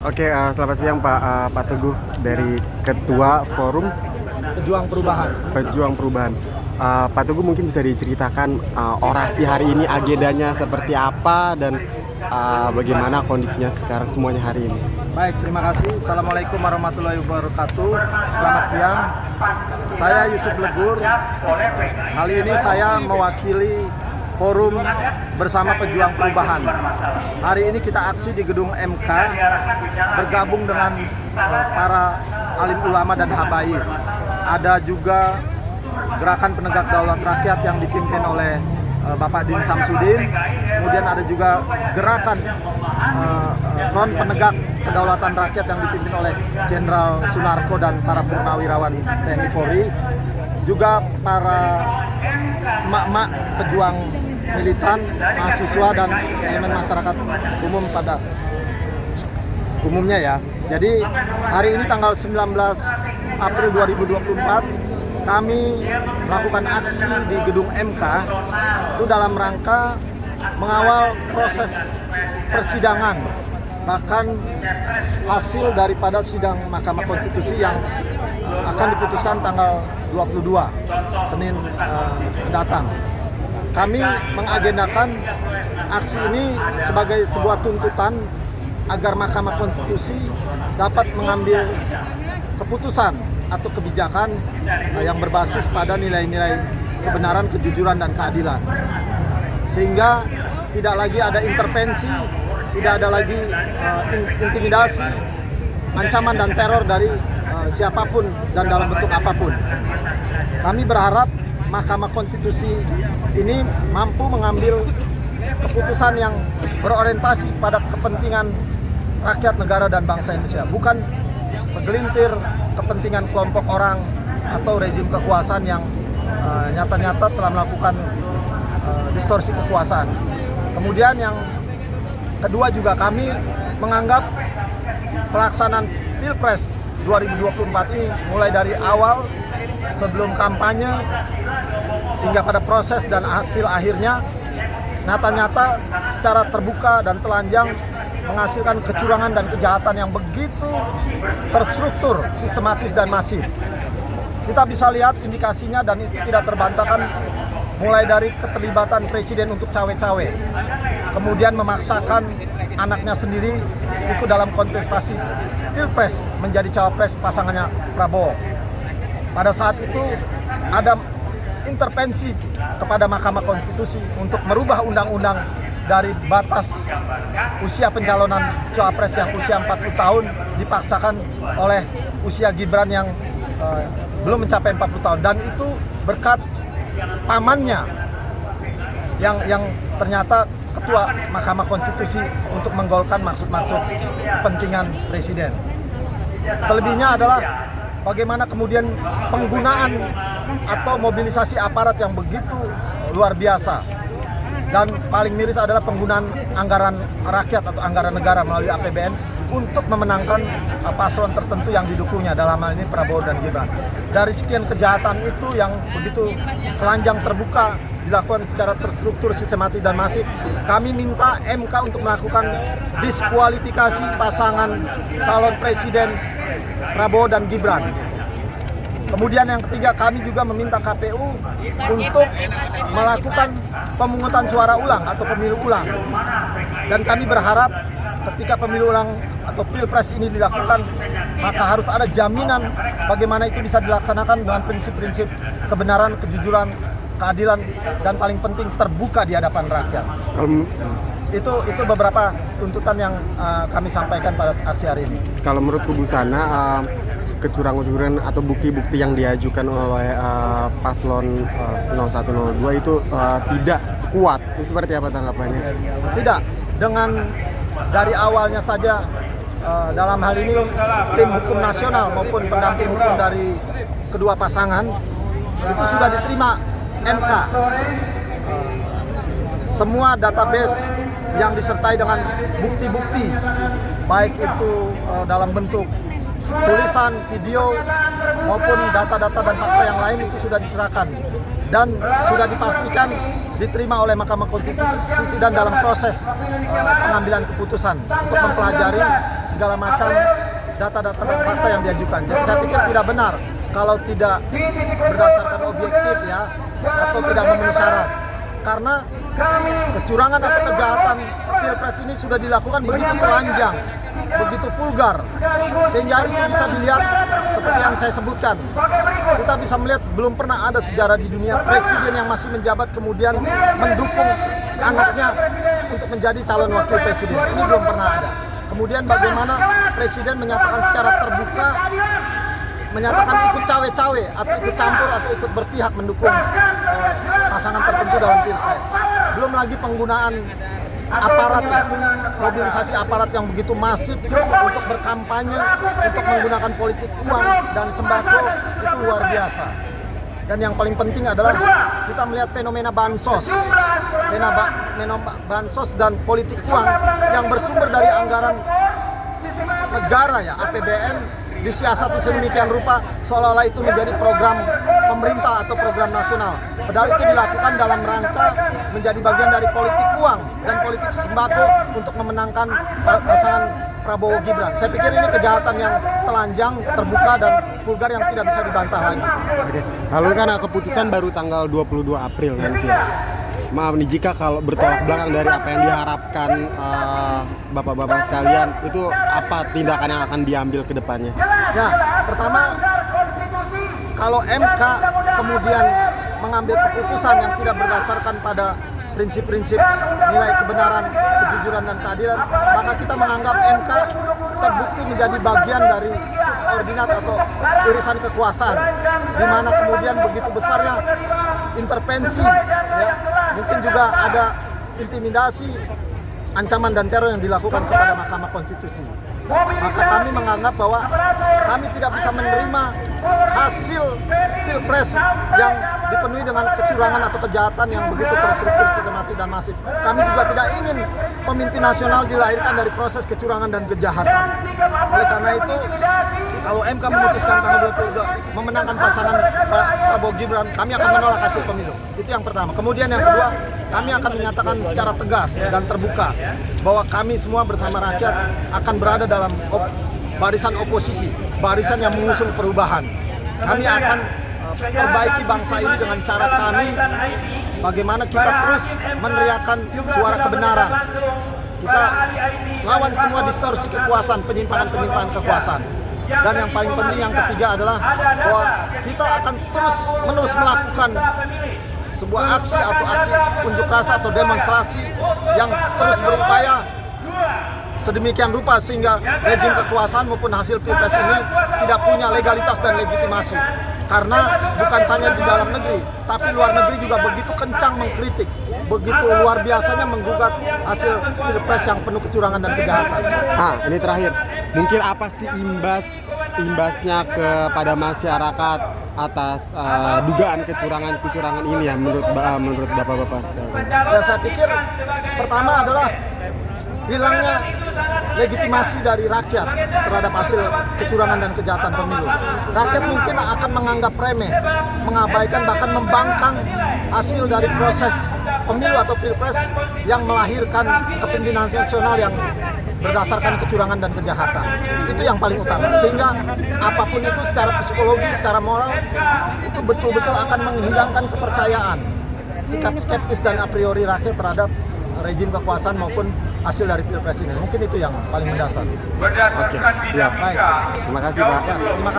Oke, selamat siang Pak Teguh dari Ketua Forum Pejuang Perubahan. Pak Teguh mungkin bisa diceritakan orasi hari ini agendanya seperti apa dan bagaimana kondisinya sekarang semuanya hari ini. Baik, terima kasih. Assalamualaikum warahmatullahi wabarakatuh. Selamat siang. Saya Yusuf Legur. Kali ini saya mewakili Forum Bersama Pejuang Perubahan. Hari ini kita aksi di gedung MK bergabung dengan para alim ulama dan habaib. Ada juga gerakan penegak daulat rakyat yang dipimpin oleh Bapak Din Samsudin. Kemudian ada juga gerakan Front Penegak Kedaulatan Rakyat yang dipimpin oleh Jenderal Sunarko dan para purnawirawan TNI Polri. Juga para emak-emak pejuang militan, mahasiswa dan elemen masyarakat umum pada umumnya ya. Jadi hari ini tanggal 19 April 2024 kami melakukan aksi di gedung MK itu dalam rangka mengawal proses persidangan, bahkan hasil daripada sidang Mahkamah Konstitusi yang akan diputuskan tanggal 22 Senin mendatang. Kami mengagendakan aksi ini sebagai sebuah tuntutan agar Mahkamah Konstitusi dapat mengambil keputusan atau kebijakan yang berbasis pada nilai-nilai kebenaran, kejujuran, dan keadilan. Sehingga tidak lagi ada intervensi, tidak ada lagi intimidasi, ancaman dan teror dari siapapun dan dalam bentuk apapun. Kami berharap Mahkamah Konstitusi ini mampu mengambil keputusan yang berorientasi pada kepentingan rakyat, negara, dan bangsa Indonesia, bukan segelintir kepentingan kelompok orang atau rezim kekuasaan yang nyata-nyata telah melakukan distorsi kekuasaan. Kemudian yang kedua juga kami menganggap pelaksanaan Pilpres 2024 ini mulai dari awal sebelum kampanye sehingga pada proses dan hasil akhirnya nyata-nyata secara terbuka dan telanjang menghasilkan kecurangan dan kejahatan yang begitu terstruktur, sistematis, dan masif. Kita bisa lihat indikasinya dan itu tidak terbantahkan, mulai dari keterlibatan presiden untuk cawe-cawe, kemudian memaksakan anaknya sendiri ikut dalam kontestasi Pilpres menjadi cawapres pasangannya Prabowo. Pada saat itu ada intervensi kepada Mahkamah Konstitusi untuk merubah undang-undang dari batas usia pencalonan cawapres yang usia 40 tahun dipaksakan oleh usia Gibran yang belum mencapai 40 tahun, dan itu berkat pamannya yang ternyata ketua Mahkamah Konstitusi untuk menggolkan maksud-maksud kepentingan presiden. Selebihnya adalah bagaimana kemudian penggunaan atau mobilisasi aparat yang begitu luar biasa, dan paling miris adalah penggunaan anggaran rakyat atau anggaran negara melalui APBN untuk memenangkan paslon tertentu yang didukungnya, dalam hal ini Prabowo dan Gibran. Dari sekian kejahatan itu yang begitu telanjang terbuka dilakukan secara terstruktur, sistematis, dan masif, kami minta MK untuk melakukan diskualifikasi pasangan calon presiden Prabowo dan Gibran. Kemudian yang ketiga, kami juga meminta KPU untuk melakukan pemungutan suara ulang atau pemilu ulang. Dan kami berharap ketika pemilu ulang atau Pilpres ini dilakukan, maka harus ada jaminan bagaimana itu bisa dilaksanakan dengan prinsip-prinsip kebenaran, kejujuran, keadilan, dan paling penting terbuka di hadapan rakyat. Itu beberapa tuntutan yang kami sampaikan pada aksi hari ini. Kalau menurut kubu sana, kecurangan atau bukti-bukti yang diajukan oleh paslon 0102 itu tidak kuat. Itu seperti apa tanggapannya? Tidak, dengan dari awalnya saja dalam hal ini tim hukum nasional maupun pendamping hukum dari kedua pasangan itu sudah diterima MK. Semua database yang disertai dengan bukti-bukti, baik itu dalam bentuk tulisan, video, maupun data-data dan fakta yang lain itu sudah diserahkan, dan sudah dipastikan diterima oleh Mahkamah Konstitusi dan dalam proses pengambilan keputusan untuk mempelajari segala macam data-data dan fakta yang diajukan. Jadi saya pikir tidak benar kalau tidak berdasarkan objektif ya, atau tidak memenuhi syarat. Karena kecurangan atau kejahatan Pilpres ini sudah dilakukan begitu telanjang, begitu vulgar, sehingga itu bisa dilihat seperti yang saya sebutkan. Kita bisa melihat belum pernah ada sejarah di dunia presiden yang masih menjabat kemudian mendukung anaknya untuk menjadi calon wakil presiden. Ini belum pernah ada. Kemudian bagaimana presiden menyatakan secara terbuka, menyatakan ikut cawe-cawe atau ikut campur atau ikut berpihak mendukung pasangan tertentu dalam Pilpres. Belum lagi penggunaan aparat, mobilisasi aparat yang begitu masif untuk berkampanye, untuk menggunakan politik uang dan sembako, itu luar biasa. Dan yang paling penting adalah kita melihat fenomena bansos, bansos dan politik uang yang bersumber dari anggaran negara ya, APBN, disiasati sedemikian rupa seolah-olah itu menjadi program pemerintah atau program nasional. Padahal itu dilakukan dalam rangka menjadi bagian dari politik uang dan politik sembako untuk memenangkan pasangan Prabowo Gibran. Saya pikir ini kejahatan yang telanjang, terbuka dan vulgar yang tidak bisa dibantah lagi. Oke. Lalu kan keputusan baru tanggal 22 April nanti. Maaf nih jika kalau bertolak belakang dari apa yang diharapkan bapak-bapak sekalian, itu apa tindakan yang akan diambil ke depannya? Ya, pertama, kalau MK kemudian mengambil keputusan yang tidak berdasarkan pada prinsip-prinsip nilai kebenaran, kejujuran dan keadilan, maka kita menganggap MK terbukti menjadi bagian dari subordinat atau irisan kekuasaan, di mana kemudian begitu besarnya intervensi, ya, mungkin juga ada intimidasi, ancaman dan teror yang dilakukan kepada Mahkamah Konstitusi. Maka kami menganggap bahwa kami tidak bisa menerima hasil Pilpres yang dipenuhi dengan kecurangan atau kejahatan yang begitu terstruktur, sistematis dan masif. Kami juga tidak ingin pemimpin nasional dilahirkan dari proses kecurangan dan kejahatan. Oleh karena itu, kalau MK memutuskan tanggal 22 memenangkan pasangan Pak Prabowo Gibran, kami akan menolak hasil pemilu. Itu yang pertama. Kemudian yang kedua, kami akan menyatakan secara tegas dan terbuka bahwa kami semua bersama rakyat akan berada dalam barisan oposisi, barisan yang mengusung perubahan. Kami akan perbaiki bangsa ini dengan cara kami, bagaimana kita terus meneriakan suara kebenaran. Kita lawan semua distorsi kekuasaan, penyimpangan-penyimpangan kekuasaan. Dan yang paling penting yang ketiga adalah bahwa kita akan terus-menerus melakukan sebuah aksi atau aksi unjuk rasa atau demonstrasi yang terus berupaya sedemikian rupa sehingga rezim kekuasaan maupun hasil Pilpres ini tidak punya legalitas dan legitimasi. Karena bukan saja di dalam negeri, tapi luar negeri juga begitu kencang mengkritik, begitu luar biasanya menggugat hasil Pilpres yang penuh kecurangan dan kejahatan. Ini terakhir, mungkin apa sih imbasnya kepada masyarakat atas dugaan kecurangan ini ya menurut bapak-bapak sekalian? Ya, saya pikir pertama adalah hilangnya legitimasi dari rakyat terhadap hasil kecurangan dan kejahatan pemilu. Rakyat mungkin akan menganggap remeh, mengabaikan bahkan membangkang hasil dari proses pemilu atau Pilpres yang melahirkan kepemimpinan nasional yang berdasarkan kecurangan dan kejahatan. Itu yang paling utama. Sehingga apapun itu secara psikologi, secara moral, itu betul-betul akan menghilangkan kepercayaan, sikap skeptis dan a priori rakyat terhadap rezim kekuasaan maupun hasil dari Pilpres ini. Mungkin itu yang paling mendasar. Oke, siap. Baik. Terima kasih Pak. Ya, terima kasih.